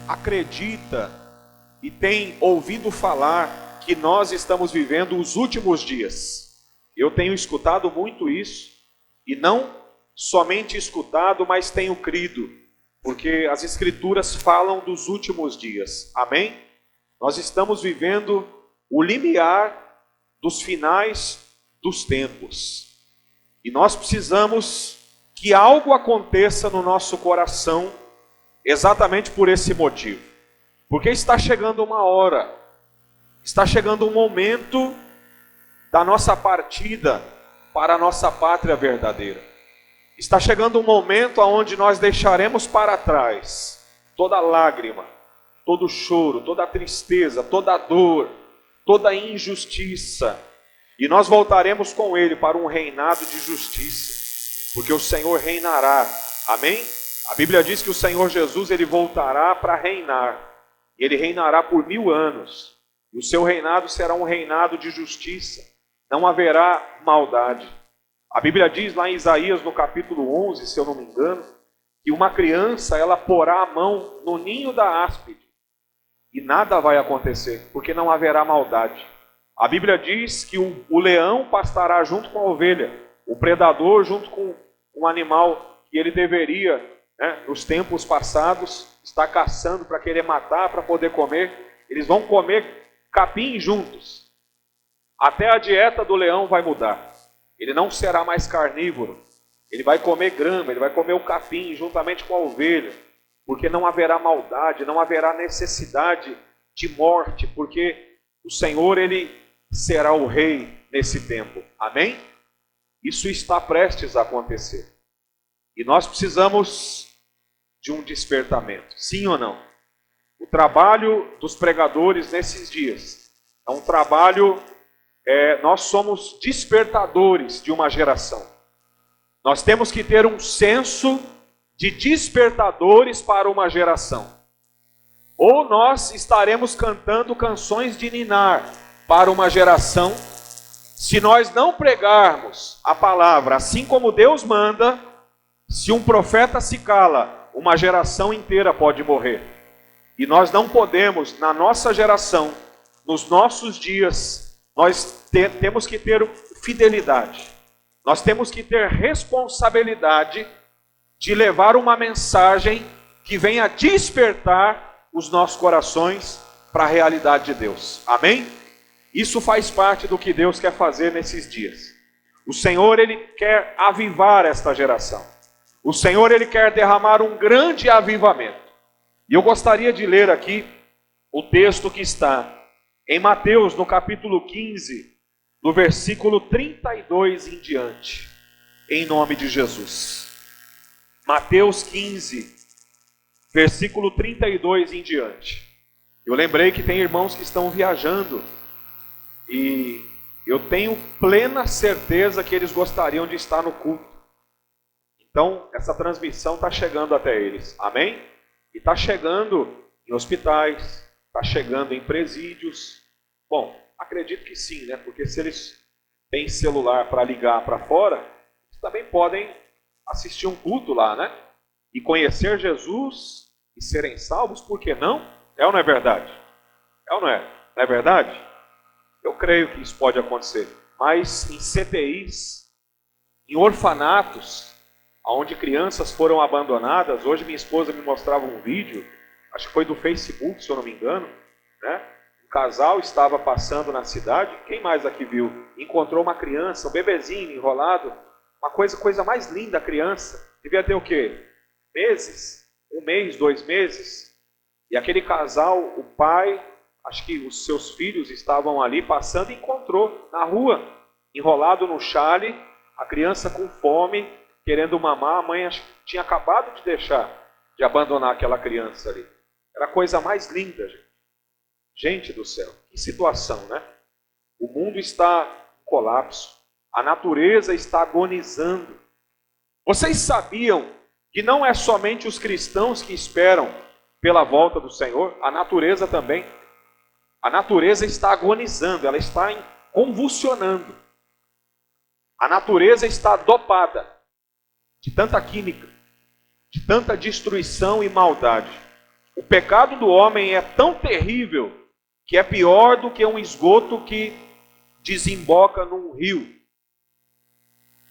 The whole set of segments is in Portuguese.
acredita e tem ouvido falar que nós estamos vivendo os últimos dias. Eu tenho escutado muito isso, e não somente escutado, mas tenho crido, porque as Escrituras falam dos últimos dias. Amém? Nós estamos vivendo o limiar dos finais dos tempos. E nós precisamos que algo aconteça no nosso coração, exatamente por esse motivo. Porque está chegando uma hora, está chegando um momento da nossa partida para a nossa pátria verdadeira. Está chegando um momento onde nós deixaremos para trás toda lágrima, todo choro, toda tristeza, toda dor, toda injustiça. E nós voltaremos com Ele para um reinado de justiça, porque o Senhor reinará. Amém? A Bíblia diz que o Senhor Jesus, Ele voltará para reinar. Ele reinará por 1000 anos. E o seu reinado será um reinado de justiça. Não haverá maldade. A Bíblia diz lá em Isaías, no capítulo 11, se eu não me engano, que uma criança, ela porá a mão no ninho da áspide. E nada vai acontecer, porque não haverá maldade. A Bíblia diz que o leão pastará junto com a ovelha, o predador junto com um animal que ele deveria, nos tempos passados, estar caçando para querer matar, para poder comer. Eles vão comer capim juntos. Até a dieta do leão vai mudar. Ele não será mais carnívoro. Ele vai comer grama, ele vai comer o capim juntamente com a ovelha, porque não haverá maldade, não haverá necessidade de morte, porque o Senhor, Ele será o rei nesse tempo. Amém? Isso está prestes a acontecer. E nós precisamos de um despertamento. Sim ou não? O trabalho dos pregadores nesses dias é um trabalho, nós somos despertadores de uma geração. Nós temos que ter um senso de despertadores para uma geração. Ou nós estaremos cantando canções de ninar para uma geração, se nós não pregarmos a palavra assim como Deus manda. Se um profeta se cala, uma geração inteira pode morrer. E nós não podemos, na nossa geração, nos nossos dias, nós temos que ter fidelidade. Nós temos que ter responsabilidade de levar uma mensagem que venha despertar os nossos corações para a realidade de Deus. Amém? Isso faz parte do que Deus quer fazer nesses dias. O Senhor, Ele quer avivar esta geração. O Senhor, Ele quer derramar um grande avivamento. E eu gostaria de ler aqui o texto que está em Mateus, no capítulo 15, do versículo 32 em diante, em nome de Jesus. Mateus 15, versículo 32 em diante. Eu lembrei que tem irmãos que estão viajando, e eu tenho plena certeza que eles gostariam de estar no culto. Então, essa transmissão está chegando até eles. Amém? E está chegando em hospitais, está chegando em presídios. Bom, acredito que sim, né? Porque se eles têm celular para ligar para fora, eles também podem assistir um culto lá, né? E conhecer Jesus e serem salvos, por que não? É ou não é verdade? É ou não é? Não é verdade? Eu creio que isso pode acontecer. Mas em CTIs, em orfanatos, onde crianças foram abandonadas, hoje minha esposa me mostrava um vídeo, acho que foi do Facebook, se eu não me engano, né? Um casal estava passando na cidade, quem mais aqui viu? Encontrou uma criança, um bebezinho enrolado, uma coisa mais linda a criança, devia ter o quê? Meses? 1 mês, 2 meses? E aquele casal, o pai, acho que os seus filhos estavam ali passando e encontrou na rua, enrolado no chale, a criança com fome, querendo mamar. A mãe tinha acabado de abandonar aquela criança ali. Era a coisa mais linda, gente. Gente do céu, que situação, né? O mundo está em colapso. A natureza está agonizando. Vocês sabiam que não é somente os cristãos que esperam pela volta do Senhor? A natureza também. A natureza está agonizando, ela está convulsionando. A natureza está dopada de tanta química, de tanta destruição e maldade. O pecado do homem é tão terrível que é pior do que um esgoto que desemboca num rio.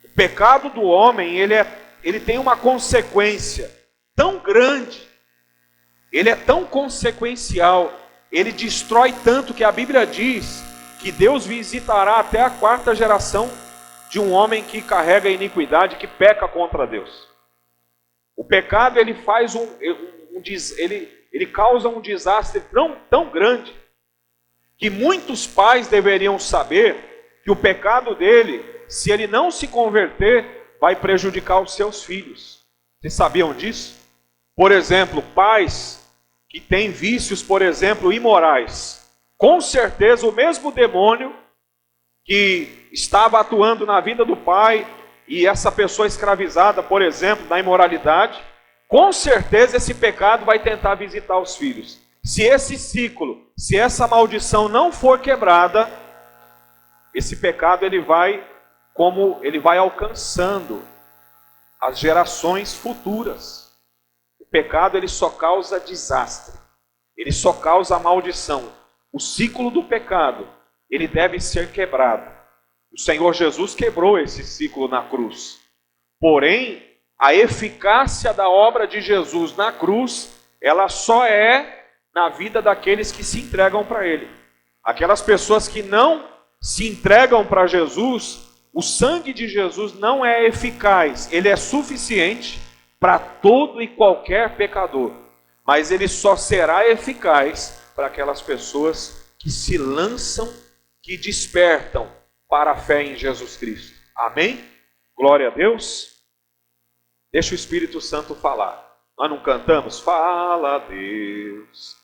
O pecado do homem, ele tem uma consequência tão grande, ele é tão consequencial, ele destrói tanto que a Bíblia diz que Deus visitará até a 4ª geração de um homem que carrega a iniquidade, que peca contra Deus. O pecado, ele faz ele causa um desastre tão grande, que muitos pais deveriam saber que o pecado dele, se ele não se converter, vai prejudicar os seus filhos. Vocês sabiam disso? Por exemplo, pais que têm vícios, por exemplo, imorais. Com certeza o mesmo demônio que estava atuando na vida do pai e essa pessoa escravizada, por exemplo, da imoralidade, com certeza esse pecado vai tentar visitar os filhos. Se esse ciclo, se essa maldição não for quebrada, esse pecado ele vai alcançando as gerações futuras. O pecado ele só causa desastre, ele só causa maldição. O ciclo do pecado, ele deve ser quebrado. O Senhor Jesus quebrou esse ciclo na cruz. Porém, a eficácia da obra de Jesus na cruz, ela só é na vida daqueles que se entregam para Ele. Aquelas pessoas que não se entregam para Jesus, o sangue de Jesus não é eficaz, ele é suficiente para todo e qualquer pecador, mas ele só será eficaz para aquelas pessoas que se lançam, que despertam para a fé em Jesus Cristo. Amém? Glória a Deus. Deixa o Espírito Santo falar. Nós não cantamos? Fala, Deus,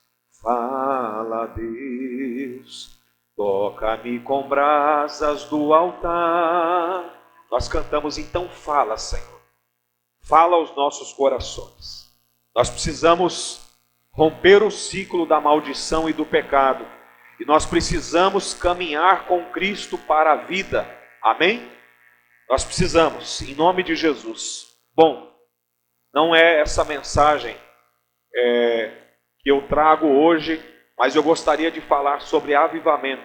fala, Deus, toca-me com brasas do altar. Nós cantamos, então fala, Senhor. Fala aos nossos corações. Nós precisamos romper o ciclo da maldição e do pecado. E nós precisamos caminhar com Cristo para a vida. Amém? Nós precisamos, em nome de Jesus. Bom, não é essa mensagem que eu trago hoje, mas eu gostaria de falar sobre avivamento.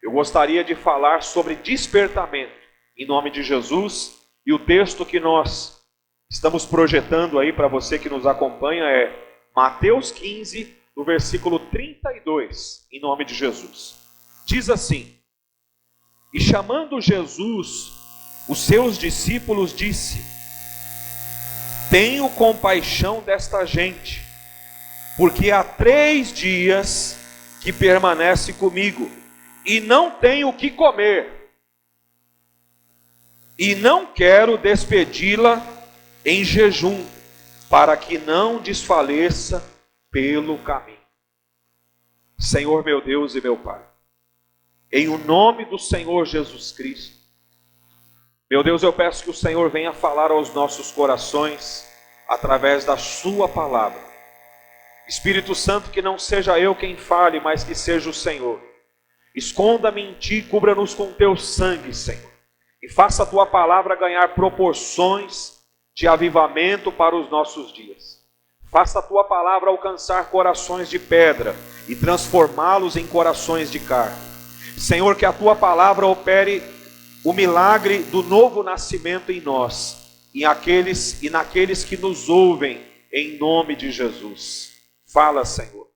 Eu gostaria de falar sobre despertamento, em nome de Jesus. E o texto que nós estamos projetando aí para você que nos acompanha é Mateus 15, no versículo 32, em nome de Jesus. Diz assim: E chamando Jesus os seus discípulos, disse: Tenho compaixão desta gente, porque há 3 dias que permanece comigo, e não tenho o que comer, e não quero despedi-la em jejum, para que não desfaleça pelo caminho. Senhor meu Deus e meu Pai, em o nome do Senhor Jesus Cristo, meu Deus, eu peço que o Senhor venha falar aos nossos corações através da sua palavra. Espírito Santo, que não seja eu quem fale, mas que seja o Senhor. Esconda-me em ti, cubra-nos com teu sangue, Senhor, e faça a tua palavra ganhar proporções de avivamento para os nossos dias. Faça a tua palavra alcançar corações de pedra e transformá-los em corações de carne. Senhor, que a tua palavra opere o milagre do novo nascimento em nós e naqueles que nos ouvem, em nome de Jesus. Fala, Senhor,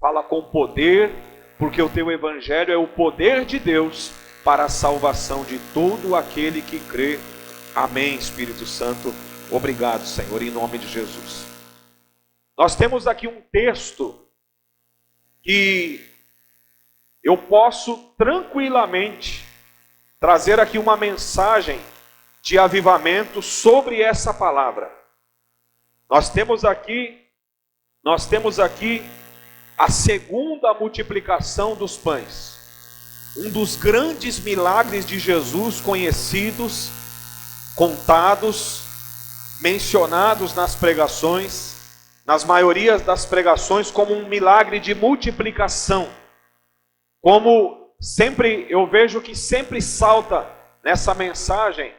fala com poder, porque o teu evangelho é o poder de Deus para a salvação de todo aquele que crê. Amém, Espírito Santo. Obrigado, Senhor, em nome de Jesus. Nós temos aqui um texto que eu posso tranquilamente trazer aqui uma mensagem de avivamento sobre essa palavra. Nós temos aqui a segunda multiplicação dos pães. Um dos grandes milagres de Jesus conhecidos, contados, mencionados nas pregações, nas maiorias das pregações, como um milagre de multiplicação. Como sempre, eu vejo que sempre salta nessa mensagem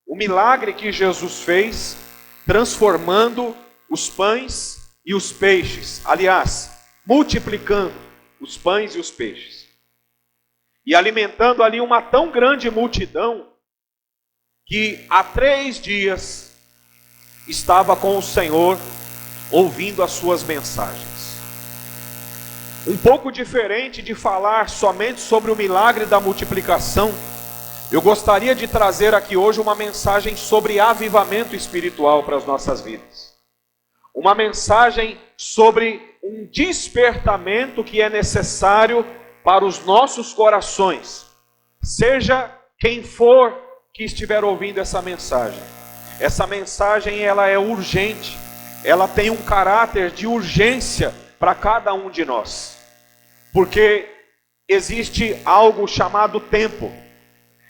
o milagre que Jesus fez, transformando os pães e os peixes. Aliás, multiplicando os pães e os peixes. E alimentando ali uma tão grande multidão, que há 3 dias estava com o Senhor, ouvindo as suas mensagens. Um pouco diferente de falar somente sobre o milagre da multiplicação, eu gostaria de trazer aqui hoje uma mensagem sobre avivamento espiritual para as nossas vidas. Uma mensagem sobre um despertamento que é necessário para os nossos corações. Seja quem for que estiver ouvindo essa mensagem. Essa mensagem ela é urgente, ela tem um caráter de urgência para cada um de nós. Porque existe algo chamado tempo.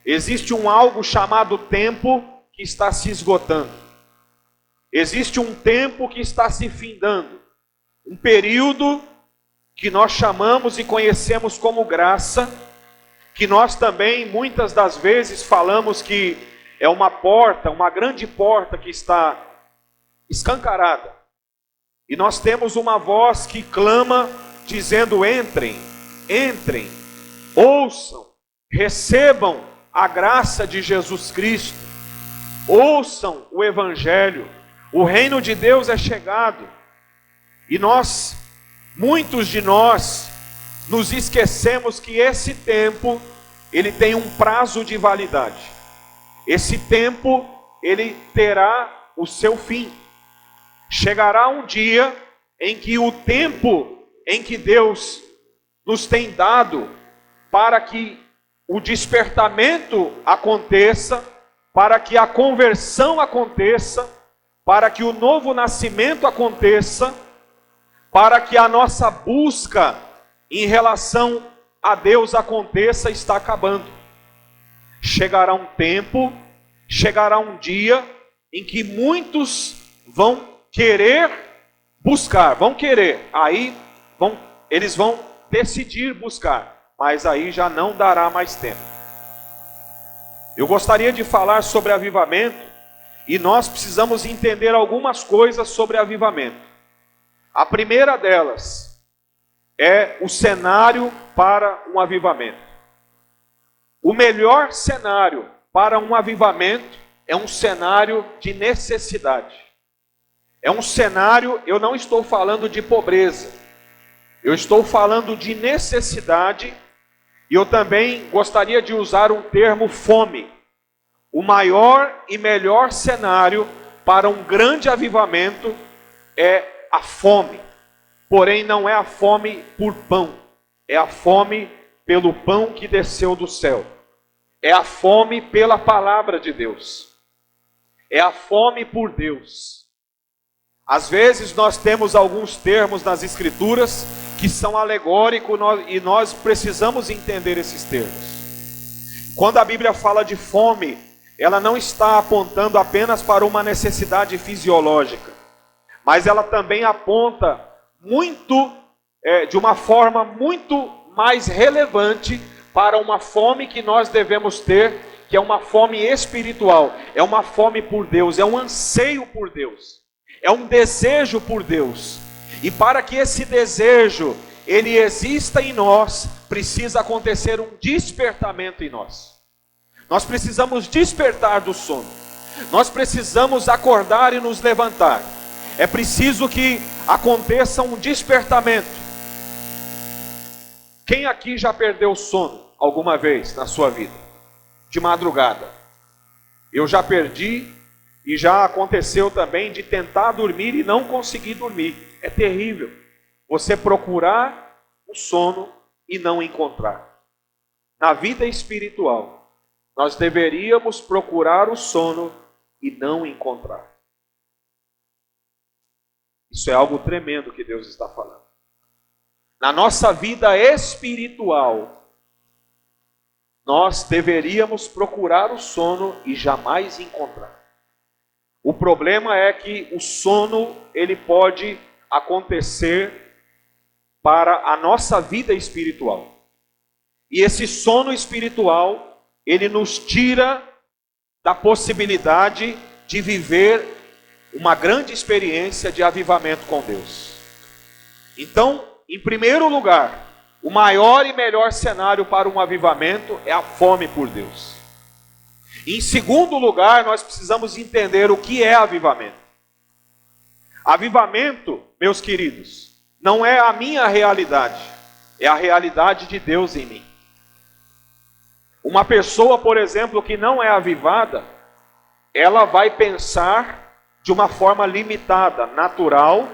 Existe algo chamado tempo que está se esgotando. Existe um tempo que está se findando. Um período que nós chamamos e conhecemos como graça, que nós também muitas das vezes falamos que é uma porta, uma grande porta que está escancarada. E nós temos uma voz que clama dizendo: entrem, entrem, ouçam, recebam a graça de Jesus Cristo, ouçam o Evangelho, o reino de Deus é chegado. E nós, muitos de nós, nos esquecemos que esse tempo, ele tem um prazo de validade. Esse tempo, ele terá o seu fim. Chegará um dia em que o tempo em que Deus nos tem dado para que o despertamento aconteça, para que a conversão aconteça, para que o novo nascimento aconteça, para que a nossa busca em relação a Deus aconteça, está acabando. Chegará um tempo, chegará um dia em que muitos vão querer buscar, eles vão decidir buscar, mas aí já não dará mais tempo. Eu gostaria de falar sobre avivamento, e nós precisamos entender algumas coisas sobre avivamento. A primeira delas é o cenário para um avivamento. O melhor cenário para um avivamento é um cenário de necessidade. É um cenário, eu não estou falando de pobreza, eu estou falando de necessidade, e eu também gostaria de usar um termo fome. O maior e melhor cenário para um grande avivamento é a fome. Porém, não é a fome por pão, é a fome pelo pão que desceu do céu. É a fome pela palavra de Deus. É a fome por Deus. Às vezes nós temos alguns termos nas Escrituras que são alegóricos e nós precisamos entender esses termos. Quando a Bíblia fala de fome, ela não está apontando apenas para uma necessidade fisiológica, mas ela também aponta de uma forma muito mais relevante para uma fome que nós devemos ter, que é uma fome espiritual, é uma fome por Deus, é um anseio por Deus, é um desejo por Deus. E para que esse desejo ele exista em nós, precisa acontecer um despertamento em nós. Nós precisamos despertar do sono. Nós precisamos acordar e nos levantar. É preciso que aconteça um despertamento. Quem aqui já perdeu o sono alguma vez na sua vida? De madrugada. Eu já perdi, e já aconteceu também de tentar dormir e não conseguir dormir. É terrível você procurar o sono e não encontrar. Na vida espiritual, nós deveríamos procurar o sono e não encontrar. Isso é algo tremendo que Deus está falando. Na nossa vida espiritual, nós deveríamos procurar o sono e jamais encontrar. O problema é que o sono, ele pode acontecer para a nossa vida espiritual. E esse sono espiritual, ele nos tira da possibilidade de viver uma grande experiência de avivamento com Deus. Então, em primeiro lugar, o maior e melhor cenário para um avivamento é a fome por Deus. Em segundo lugar, nós precisamos entender o que é avivamento. Avivamento, meus queridos, não é a minha realidade, é a realidade de Deus em mim. Uma pessoa, por exemplo, que não é avivada, ela vai pensar de uma forma limitada, natural,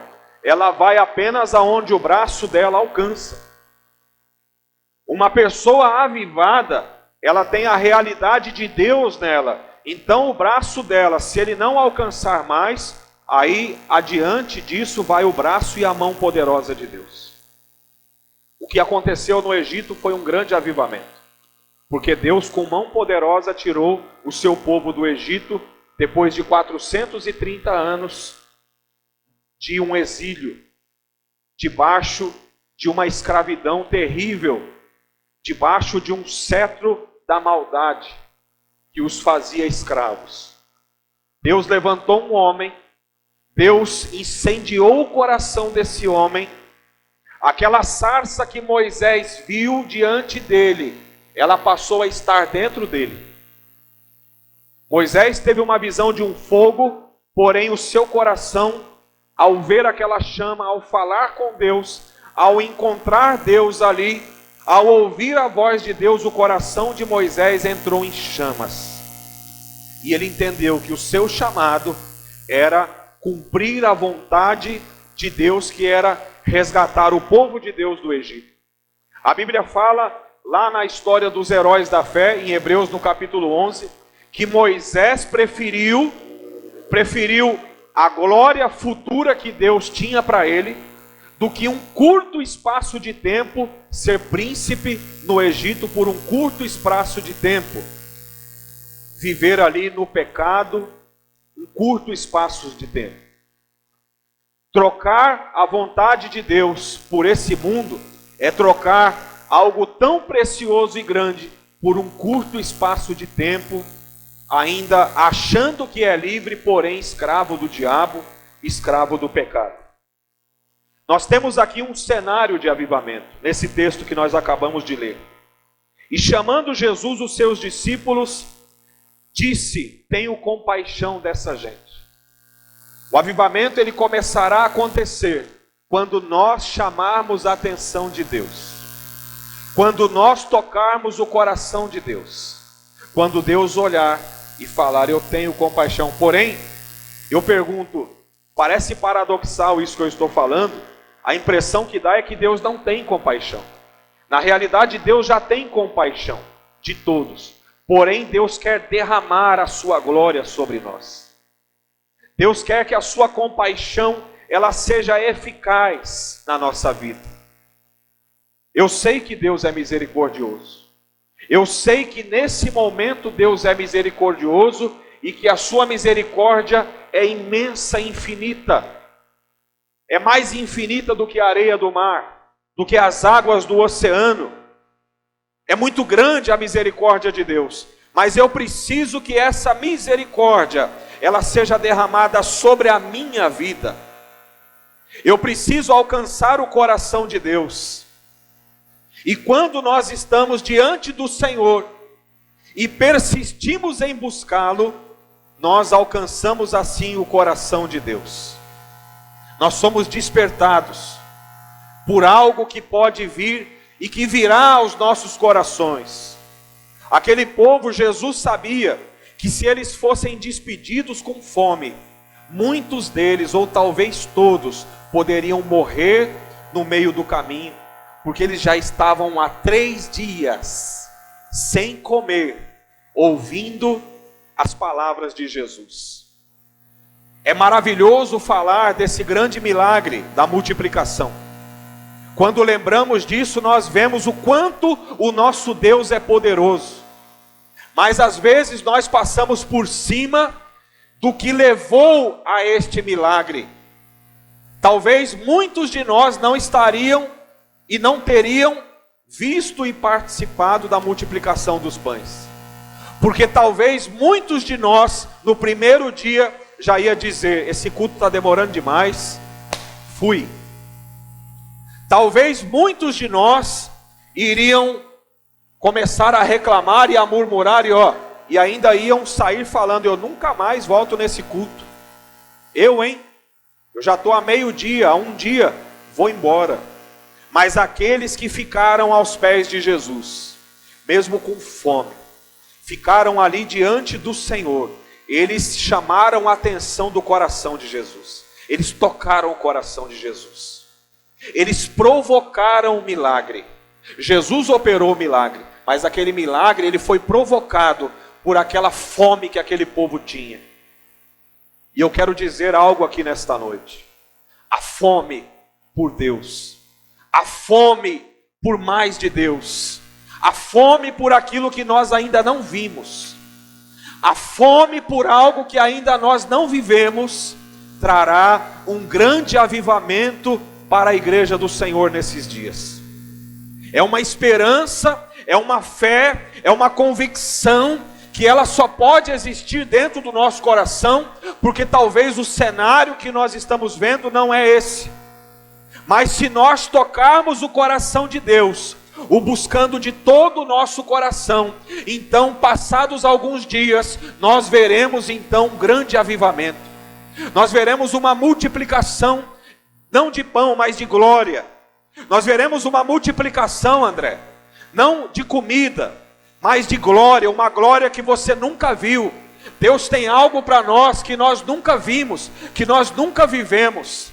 ela vai apenas aonde o braço dela alcança. Uma pessoa avivada, ela tem a realidade de Deus nela. Então o braço dela, se ele não alcançar mais, aí adiante disso vai o braço e a mão poderosa de Deus. O que aconteceu no Egito foi um grande avivamento. Porque Deus com mão poderosa tirou o seu povo do Egito, depois de 430 anos de um exílio, debaixo de uma escravidão terrível, debaixo de um cetro da maldade que os fazia escravos. Deus levantou um homem, Deus incendiou o coração desse homem, aquela sarça que Moisés viu diante dele, ela passou a estar dentro dele. Moisés teve uma visão de um fogo, porém o seu coração, ao ver aquela chama, ao falar com Deus, ao encontrar Deus ali, ao ouvir a voz de Deus, o coração de Moisés entrou em chamas. E ele entendeu que o seu chamado era cumprir a vontade de Deus, que era resgatar o povo de Deus do Egito. A Bíblia fala, lá na história dos heróis da fé, em Hebreus no capítulo 11, que Moisés preferiu a glória futura que Deus tinha para ele, do que um curto espaço de tempo ser príncipe no Egito por um curto espaço de tempo. Viver ali no pecado, um curto espaço de tempo. Trocar a vontade de Deus por esse mundo é trocar algo tão precioso e grande por um curto espaço de tempo, ainda achando que é livre, porém escravo do diabo, escravo do pecado. Nós temos aqui um cenário de avivamento, nesse texto que nós acabamos de ler. E chamando Jesus os seus discípulos, disse: tenho compaixão dessa gente. O avivamento ele começará a acontecer quando nós chamarmos a atenção de Deus. Quando nós tocarmos o coração de Deus. Quando Deus olhar e falar: eu tenho compaixão. Porém, eu pergunto, parece paradoxal isso que eu estou falando? A impressão que dá é que Deus não tem compaixão. Na realidade, Deus já tem compaixão de todos. Porém, Deus quer derramar a sua glória sobre nós. Deus quer que a sua compaixão ela seja eficaz na nossa vida. Eu sei que Deus é misericordioso. Eu sei que nesse momento Deus é misericordioso e que a sua misericórdia é imensa e infinita. É mais infinita do que a areia do mar, do que as águas do oceano. É muito grande a misericórdia de Deus. Mas eu preciso que essa misericórdia, ela seja derramada sobre a minha vida. Eu preciso alcançar o coração de Deus. E quando nós estamos diante do Senhor e persistimos em buscá-lo, nós alcançamos assim o coração de Deus. Nós somos despertados por algo que pode vir e que virá aos nossos corações. Aquele povo, Jesus sabia que se eles fossem despedidos com fome, muitos deles, ou talvez todos, poderiam morrer no meio do caminho, porque eles já estavam há 3 dias sem comer, ouvindo as palavras de Jesus. É maravilhoso falar desse grande milagre da multiplicação. Quando lembramos disso, nós vemos o quanto o nosso Deus é poderoso. Mas às vezes nós passamos por cima do que levou a este milagre. Talvez muitos de nós não estariam e não teriam visto e participado da multiplicação dos pães. Porque talvez muitos de nós, no primeiro dia, já ia dizer: esse culto está demorando demais, fui. Talvez muitos de nós iriam começar a reclamar e a murmurar e ainda iam sair falando: eu nunca mais volto nesse culto. Eu já estou a meio-dia, a um dia, vou embora. Mas aqueles que ficaram aos pés de Jesus, mesmo com fome, ficaram ali diante do Senhor, eles chamaram a atenção do coração de Jesus. Eles tocaram o coração de Jesus. Eles provocaram o milagre. Jesus operou o milagre, mas aquele milagre ele foi provocado por aquela fome que aquele povo tinha. E eu quero dizer algo aqui nesta noite. A fome por Deus, a fome por mais de Deus, a fome por aquilo que nós ainda não vimos, a fome por algo que ainda nós não vivemos, trará um grande avivamento para a igreja do Senhor nesses dias. É uma esperança, é uma fé, é uma convicção que ela só pode existir dentro do nosso coração, porque talvez o cenário que nós estamos vendo não é esse. Mas se nós tocarmos o coração de Deus, o buscando de todo o nosso coração, então passados alguns dias, nós veremos então um grande avivamento. Nós veremos uma multiplicação, não de pão, mas de glória. Nós veremos uma multiplicação, André, não de comida, mas de glória, uma glória que você nunca viu. Deus tem algo para nós que nós nunca vimos, que nós nunca vivemos.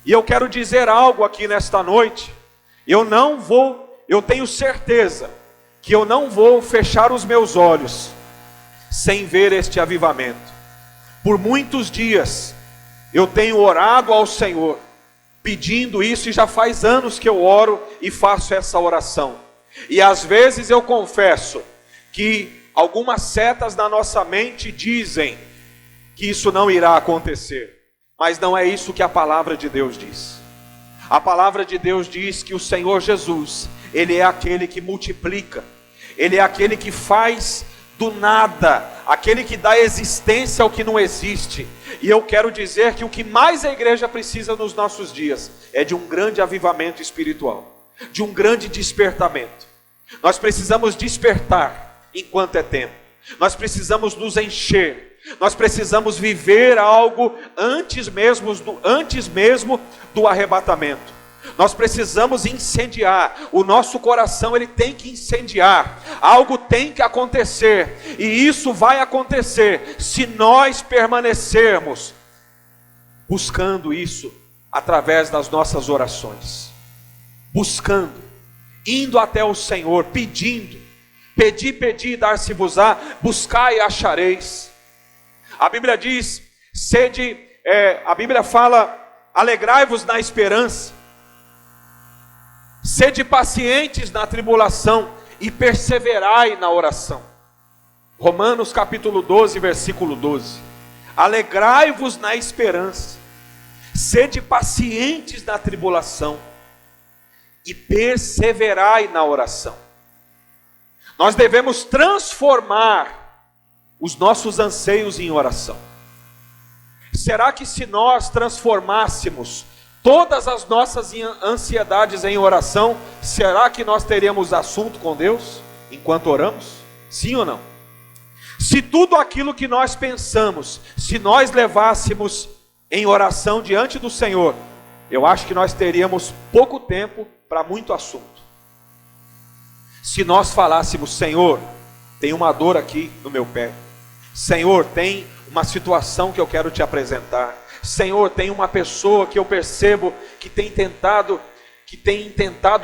E eu quero dizer algo aqui nesta noite. Eu tenho certeza que eu não vou fechar os meus olhos sem ver este avivamento. Por muitos dias eu tenho orado ao Senhor, pedindo isso, e já faz anos que eu oro e faço essa oração. E às vezes eu confesso que algumas setas na nossa mente dizem que isso não irá acontecer. Mas não é isso que a palavra de Deus diz. A palavra de Deus diz que o Senhor Jesus, Ele é aquele que multiplica. Ele é aquele que faz do nada, aquele que dá existência ao que não existe. E eu quero dizer que o que mais a igreja precisa nos nossos dias é de um grande avivamento espiritual, de um grande despertamento. Nós precisamos despertar enquanto é tempo. Nós precisamos nos encher. Nós precisamos viver algo antes mesmo do arrebatamento. Nós precisamos incendiar. O nosso coração ele tem que incendiar. Algo tem que acontecer. E isso vai acontecer se nós permanecermos buscando isso através das nossas orações. Buscando, indo até o Senhor, pedindo. Pedi, dar-se-vos-á, buscai e achareis. A Bíblia diz, a Bíblia fala, alegrai-vos na esperança, sede pacientes na tribulação e perseverai na oração. Romanos capítulo 12, versículo 12. Alegrai-vos na esperança, sede pacientes na tribulação e perseverai na oração. Nós devemos transformar os nossos anseios em oração. Será que se nós transformássemos todas as nossas ansiedades em oração, será que nós teríamos assunto com Deus enquanto oramos? Sim ou não? Se tudo aquilo que nós pensamos, se nós levássemos em oração diante do Senhor, eu acho que nós teríamos pouco tempo para muito assunto. Se nós falássemos, Senhor, tem uma dor aqui no meu pé. Senhor, tem uma situação que eu quero te apresentar. Senhor, tem uma pessoa que eu percebo que tem tentado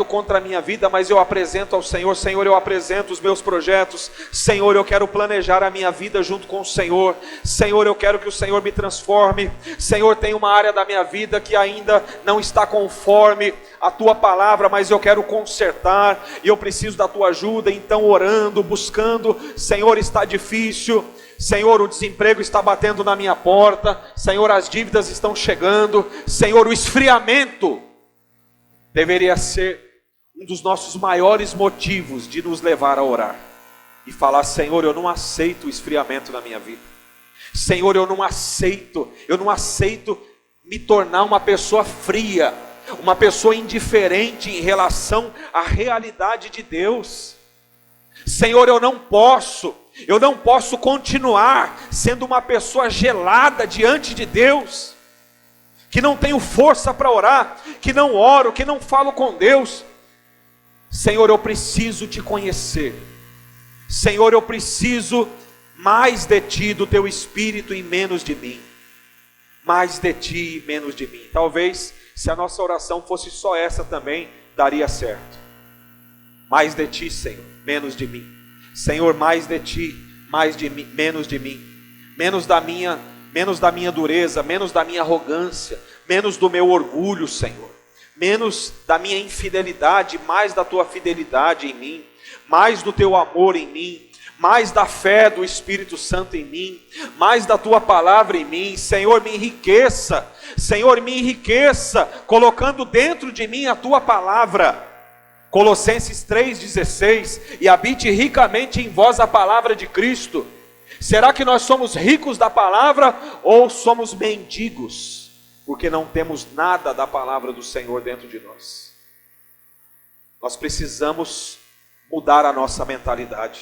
contra a minha vida, mas eu apresento ao Senhor. Senhor, eu apresento os meus projetos. Senhor, eu quero planejar a minha vida junto com o Senhor. Senhor, eu quero que o Senhor me transforme. Senhor, tem uma área da minha vida que ainda não está conforme a tua palavra, mas eu quero consertar e eu preciso da tua ajuda. Então, orando, buscando. Senhor, está difícil. Senhor, o desemprego está batendo na minha porta. Senhor, as dívidas estão chegando. Senhor, o esfriamento deveria ser um dos nossos maiores motivos de nos levar a orar e falar, Senhor, eu não aceito o esfriamento na minha vida. Senhor, eu não aceito me tornar uma pessoa fria, uma pessoa indiferente em relação à realidade de Deus. Senhor, eu não posso continuar sendo uma pessoa gelada diante de Deus, que não tenho força para orar, que não oro, que não falo com Deus. Senhor, eu preciso te conhecer. Senhor, eu preciso mais de ti, do teu Espírito e menos de mim. Mais de ti e menos de mim. Talvez, se a nossa oração fosse só essa também, daria certo. Mais de ti, Senhor, menos de mim. Senhor, mais de ti, mais de mim, menos de mim. Menos da minha dureza, menos da minha arrogância, menos do meu orgulho, Senhor. Menos da minha infidelidade, mais da tua fidelidade em mim. Mais do teu amor em mim. Mais da fé do Espírito Santo em mim, mais da tua palavra em mim. Senhor, me enriqueça, Senhor, me enriqueça, colocando dentro de mim a tua palavra. Colossenses 3,16, e habite ricamente em vós a palavra de Cristo. Será que nós somos ricos da palavra ou somos mendigos, porque não temos nada da palavra do Senhor dentro de nós? Nós precisamos mudar a nossa mentalidade.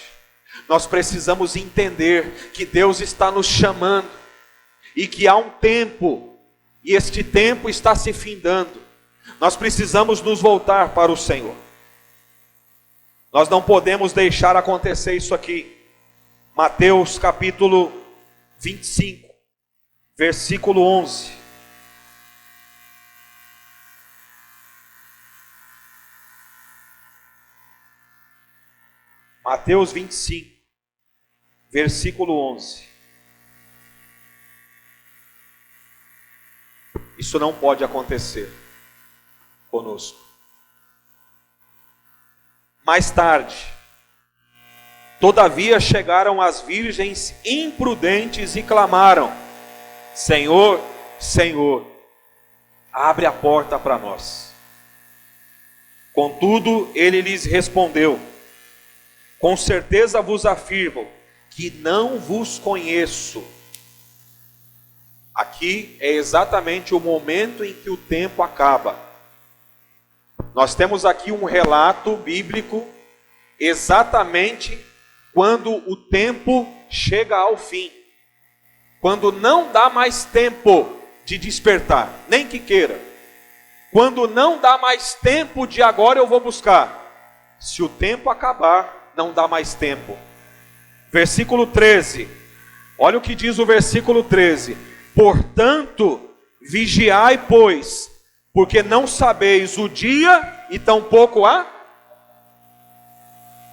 Nós precisamos entender que Deus está nos chamando e que há um tempo, e este tempo está se findando. Nós precisamos nos voltar para o Senhor. Nós não podemos deixar acontecer isso aqui. Mateus capítulo 25, versículo 11. Mateus 25, versículo 11. Isso não pode acontecer conosco. Mais tarde, todavia chegaram as virgens imprudentes e clamaram: Senhor, Senhor, abre a porta para nós. Contudo, ele lhes respondeu: com certeza vos afirmo que não vos conheço. Aqui é exatamente o momento em que o tempo acaba. Nós temos aqui um relato bíblico exatamente quando o tempo chega ao fim. Quando não dá mais tempo de despertar, nem que queira. Quando não dá mais tempo de agora eu vou buscar. Se o tempo acabar, não dá mais tempo. Versículo 13. Olha o que diz o versículo 13. Portanto, vigiai, pois, porque não sabeis o dia e tampouco a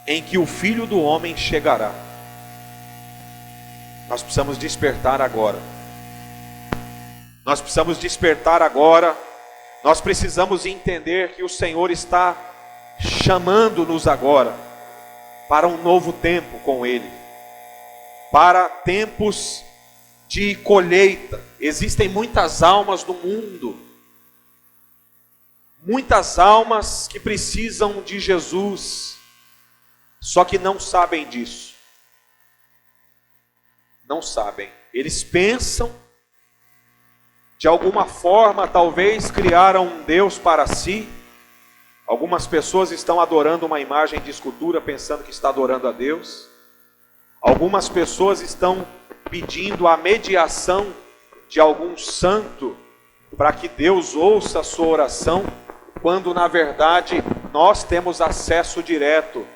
em que o Filho do Homem chegará. Nós precisamos despertar agora. Nós precisamos despertar agora. Nós precisamos entender que o Senhor está chamando-nos agora para um novo tempo com Ele, para tempos de colheita. Existem muitas almas no mundo, muitas almas que precisam de Jesus, só que não sabem disso. Não sabem. Eles pensam, de alguma forma, talvez criaram um Deus para si. Algumas pessoas estão adorando uma imagem de escultura, pensando que está adorando a Deus. Algumas pessoas estão pedindo a mediação de algum santo para que Deus ouça a sua oração, quando na verdade nós temos acesso direto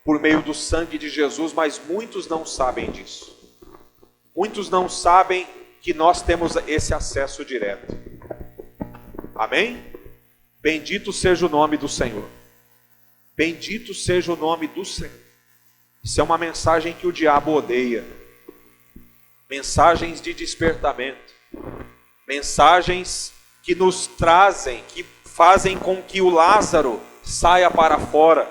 por meio do sangue de Jesus, mas muitos não sabem disso. Muitos não sabem que nós temos esse acesso direto. Amém? Bendito seja o nome do Senhor. Bendito seja o nome do Senhor. Isso é uma mensagem que o diabo odeia. Mensagens de despertamento. Mensagens que nos trazem, que fazem com que o Lázaro saia para fora.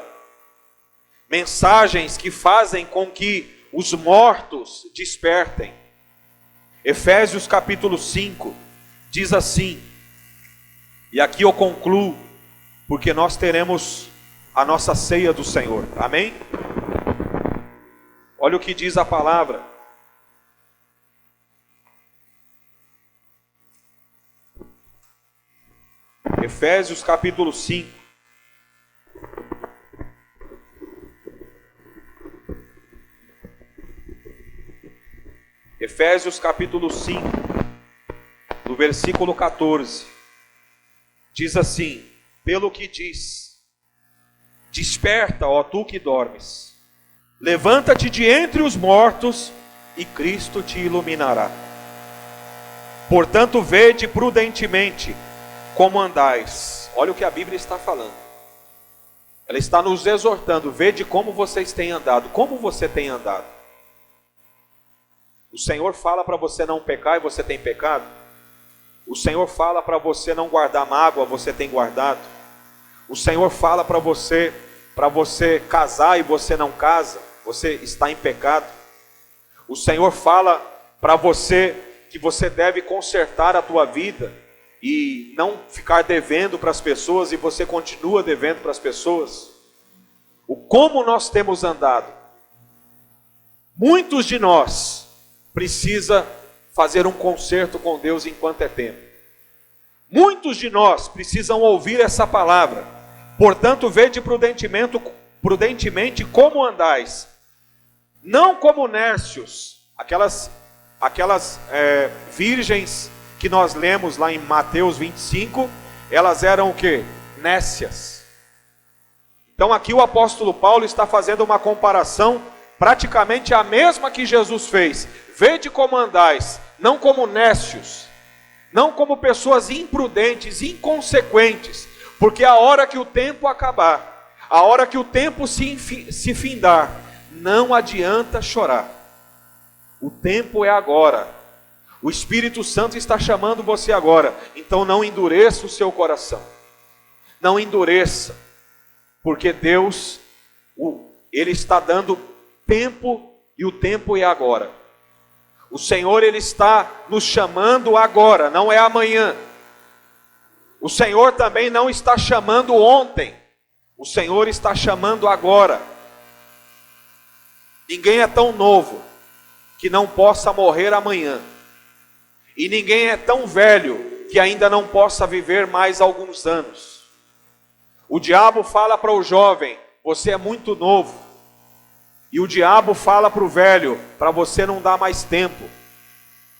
Mensagens que fazem com que os mortos despertem. Efésios capítulo 5 diz assim, e aqui eu concluo, porque nós teremos a nossa ceia do Senhor. Amém? Olha o que diz a palavra. Efésios capítulo 5. Efésios capítulo 5, no versículo 14, diz assim: pelo que diz, desperta, ó tu que dormes, levanta-te de entre os mortos, e Cristo te iluminará. Portanto, vede prudentemente como andais. Olha o que a Bíblia está falando. Ela está nos exortando, vede como vocês têm andado. Como você tem andado? O Senhor fala para você não pecar e você tem pecado? O Senhor fala para você não guardar mágoa, você tem guardado? O Senhor fala para você casar e você não casa, você está em pecado? O Senhor fala para você que você deve consertar a tua vida e não ficar devendo para as pessoas, e você continua devendo para as pessoas? O como nós temos andado? Muitos de nós precisa fazer um concerto com Deus enquanto é tempo. Muitos de nós precisam ouvir essa palavra. Portanto, vede prudentemente como andais, não como nércios, aquelas virgens que nós lemos lá em Mateus 25, elas eram o quê? Nécias. Então aqui o apóstolo Paulo está fazendo uma comparação, praticamente a mesma que Jesus fez. Vede como andais, não como nécios, não como pessoas imprudentes, inconsequentes, porque a hora que o tempo acabar, a hora que o tempo se findar, não adianta chorar. O tempo é agora. O Espírito Santo está chamando você agora. Então não endureça o seu coração. Não endureça, porque Deus, Ele está dando tempo, e o tempo é agora. O Senhor, Ele está nos chamando agora, não é amanhã. O Senhor também não está chamando ontem. O Senhor está chamando agora. Ninguém é tão novo que não possa morrer amanhã. E ninguém é tão velho que ainda não possa viver mais alguns anos. O diabo fala para o jovem: você é muito novo. E o diabo fala para o velho: para você não dar mais tempo.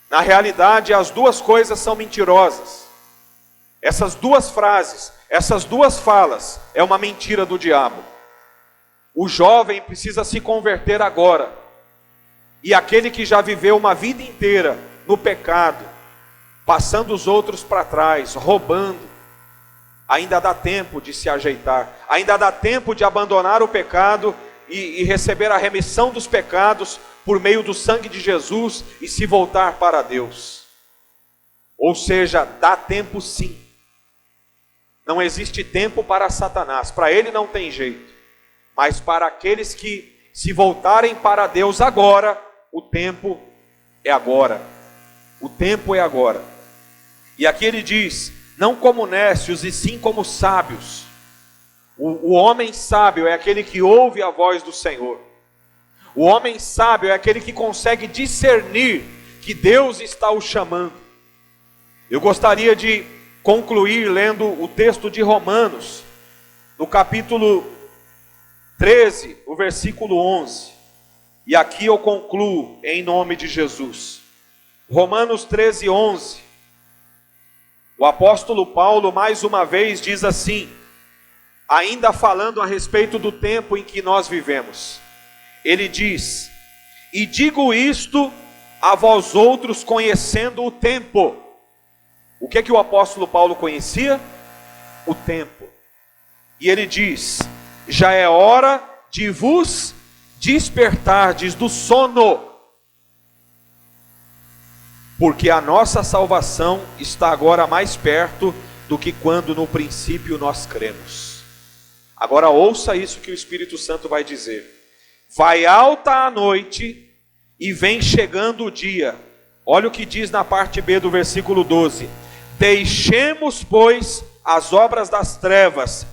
Na realidade, as duas coisas são mentirosas. Essas duas frases, essas duas falas, é uma mentira do diabo. O jovem precisa se converter agora. E aquele que já viveu uma vida inteira no pecado, passando os outros para trás, roubando, ainda dá tempo de se ajeitar. Ainda dá tempo de abandonar o pecado e receber a remissão dos pecados por meio do sangue de Jesus e se voltar para Deus. Ou seja, dá tempo sim. Não existe tempo para Satanás, para ele não tem jeito. Mas para aqueles que se voltarem para Deus agora, o tempo é agora. O tempo é agora. E aqui ele diz: não como nécios, e sim como sábios. O homem sábio é aquele que ouve a voz do Senhor. O homem sábio é aquele que consegue discernir que Deus está o chamando. Eu gostaria de concluir lendo o texto de Romanos, no capítulo 13, o versículo 11. E aqui eu concluo em nome de Jesus. Romanos 13, 11. O apóstolo Paulo mais uma vez diz assim, ainda falando a respeito do tempo em que nós vivemos. Ele diz: e digo isto a vós outros, conhecendo o tempo. O que é que o apóstolo Paulo conhecia? O tempo. E ele diz: já é hora de vos despertardes do sono, porque a nossa salvação está agora mais perto do que quando no princípio nós cremos. Agora ouça isso que o Espírito Santo vai dizer. Vai alta a noite e vem chegando o dia. Olha o que diz na parte B do versículo 12. Deixemos, pois, as obras das trevas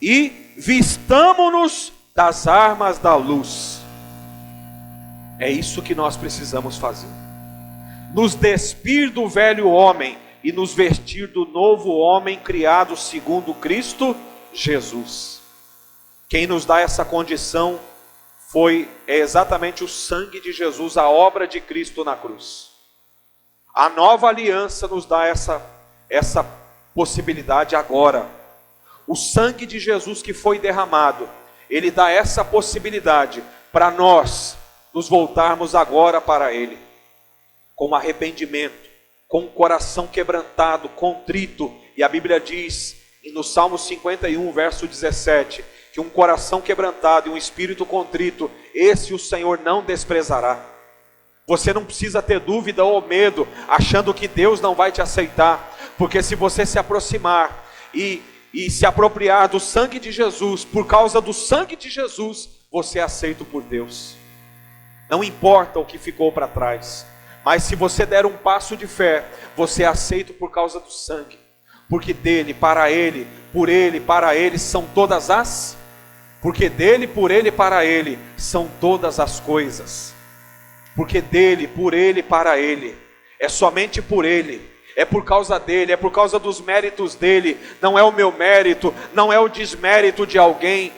e vistamo-nos das armas da luz. É isso que nós precisamos fazer. Nos despir do velho homem, e nos vestir do novo homem criado segundo Cristo Jesus. Quem nos dá essa condição é exatamente o sangue de Jesus, a obra de Cristo na cruz. A nova aliança nos dá essa possibilidade agora. O sangue de Jesus que foi derramado, ele dá essa possibilidade para nós nos voltarmos agora para ele, com arrependimento, com o coração quebrantado, contrito. E a Bíblia diz, no Salmo 51, verso 17, que um coração quebrantado e um espírito contrito, esse o Senhor não desprezará. Você não precisa ter dúvida ou medo, achando que Deus não vai te aceitar, porque se você se aproximar e se apropriar do sangue de Jesus, por causa do sangue de Jesus, você é aceito por Deus. Não importa o que ficou para trás, mas se você der um passo de fé, você é aceito por causa do sangue, porque dele, para ele, por ele, para ele são todas as, porque dele, por ele, para ele são todas as coisas, porque dele, por ele, para ele, é somente por ele, é por causa dele, é por causa dos méritos dele, não é o meu mérito, não é o desmérito de alguém,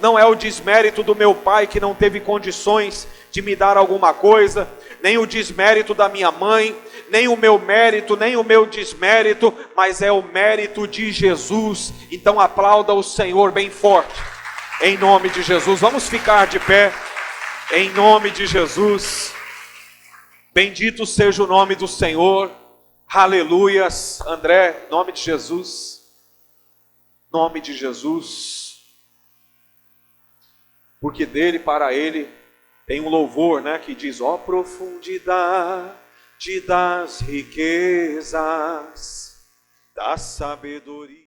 não é o desmérito do meu pai que não teve condições de me dar alguma coisa, nem o desmérito da minha mãe, nem o meu mérito, nem o meu desmérito, mas é o mérito de Jesus. Então aplauda o Senhor bem forte, em nome de Jesus. Vamos ficar de pé, em nome de Jesus. Bendito seja o nome do Senhor, aleluias. André, nome de Jesus, nome de Jesus, porque dele, para ele, tem um louvor, né, que diz: ó profundidade das riquezas, da sabedoria.